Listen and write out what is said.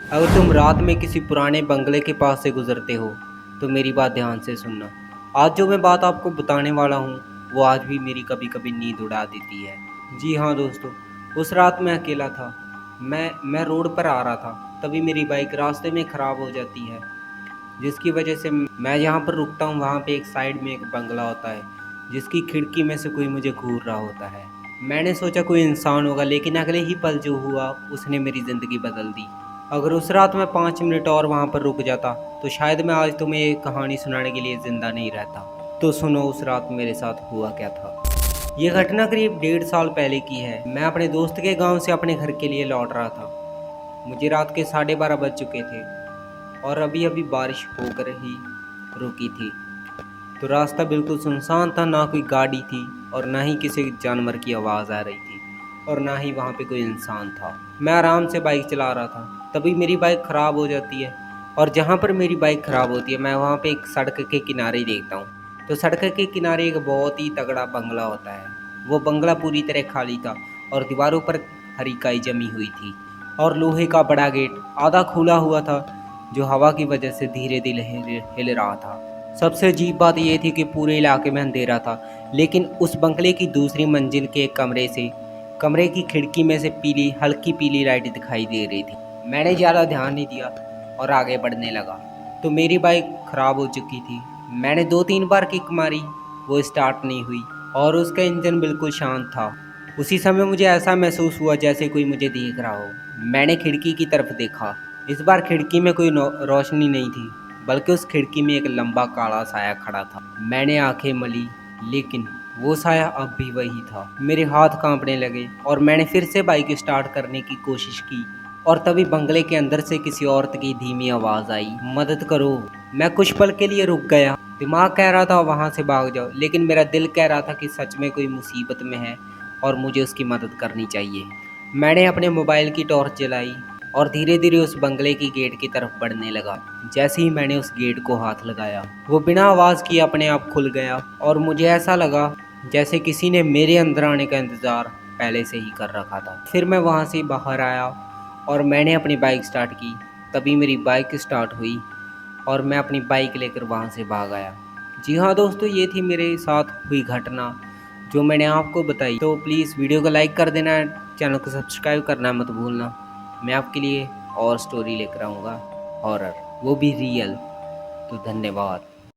अगर तुम रात में किसी पुराने बंगले के पास से गुजरते हो तो मेरी बात ध्यान से सुनना। आज जो मैं बात आपको बताने वाला हूँ वो आज भी मेरी कभी कभी नींद उड़ा देती है। जी हाँ दोस्तों, उस रात मैं अकेला था। मैं रोड पर आ रहा था, तभी मेरी बाइक रास्ते में ख़राब हो जाती है, जिसकी वजह से मैं जहाँ पर रुकता हूँ वहाँ पे एक साइड में एक बंगला होता है, जिसकी खिड़की में से कोई मुझे घूर रहा होता है। मैंने सोचा कोई इंसान होगा, लेकिन अगले ही पल जो हुआ उसने मेरी ज़िंदगी बदल दी। अगर उस रात मैं 5 मिनट और वहाँ पर रुक जाता तो शायद मैं आज तुम्हें एक कहानी सुनाने के लिए ज़िंदा नहीं रहता। तो सुनो उस रात मेरे साथ हुआ क्या था। ये घटना करीब 1.5 साल पहले की है। मैं अपने दोस्त के गांव से अपने घर के लिए लौट रहा था। मुझे रात के 12:30 बज चुके थे और अभी अभी बारिश होकर ही रुकी थी। तो रास्ता बिल्कुल सुनसान था, ना कोई गाड़ी थी और ना ही किसी जानवर की आवाज़ आ रही थी और ना ही वहाँ पे कोई इंसान था। मैं आराम से बाइक चला रहा था, तभी मेरी बाइक ख़राब हो जाती है। और जहाँ पर मेरी बाइक ख़राब होती है मैं वहाँ पे एक सड़क के किनारे देखता हूँ। तो सड़क के किनारे एक बहुत ही तगड़ा बंगला होता है। वो बंगला पूरी तरह खाली था और दीवारों पर हरी काई जमी हुई थी और लोहे का बड़ा गेट आधा खुला हुआ था, जो हवा की वजह से धीरे धीरे हिल रहा था। सबसे अजीब बात यह थी कि पूरे इलाके में अंधेरा था, लेकिन उस बंगले की दूसरी मंजिल के कमरे की खिड़की में से हल्की पीली लाइट दिखाई दे रही थी। मैंने ज़्यादा ध्यान नहीं दिया और आगे बढ़ने लगा। तो मेरी बाइक ख़राब हो चुकी थी। मैंने 2-3 बार किक मारी, वो स्टार्ट नहीं हुई और उसका इंजन बिल्कुल शांत था। उसी समय मुझे ऐसा महसूस हुआ जैसे कोई मुझे देख रहा हो। मैंने खिड़की की तरफ देखा। इस बार खिड़की में कोई रोशनी नहीं थी, बल्कि उस खिड़की में एक लंबा काला साया खड़ा था। मैंने आंखें मली, लेकिन वो साया अब भी वही था। मेरे हाथ कांपने लगे और मैंने फिर से बाइक स्टार्ट करने की कोशिश की और तभी बंगले के अंदर से किसी औरत की धीमी आवाज़ आई, मदद करो। मैं कुछ पल के लिए रुक गया। दिमाग कह रहा था वहाँ से भाग जाओ, लेकिन मेरा दिल कह रहा था कि सच में कोई मुसीबत में है और मुझे उसकी मदद करनी चाहिए। मैंने अपने मोबाइल की टॉर्च जलाई और धीरे धीरे उस बंगले की गेट की तरफ बढ़ने लगा। जैसे ही मैंने उस गेट को हाथ लगाया, वो बिना आवाज़ किए अपने आप खुल गया और मुझे ऐसा लगा जैसे किसी ने मेरे अंदर आने का इंतज़ार पहले से ही कर रखा था। फिर मैं वहाँ से बाहर आया और मैंने अपनी बाइक स्टार्ट की। तभी मेरी बाइक स्टार्ट हुई और मैं अपनी बाइक लेकर वहाँ से भाग आया। जी हाँ दोस्तों, ये थी मेरे साथ हुई घटना जो मैंने आपको बताई। तो प्लीज़ वीडियो को लाइक कर देना, चैनल को सब्सक्राइब करना मत भूलना। मैं आपके लिए और स्टोरी लेकर आऊँगा, हॉरर, वो भी रियल। तो धन्यवाद।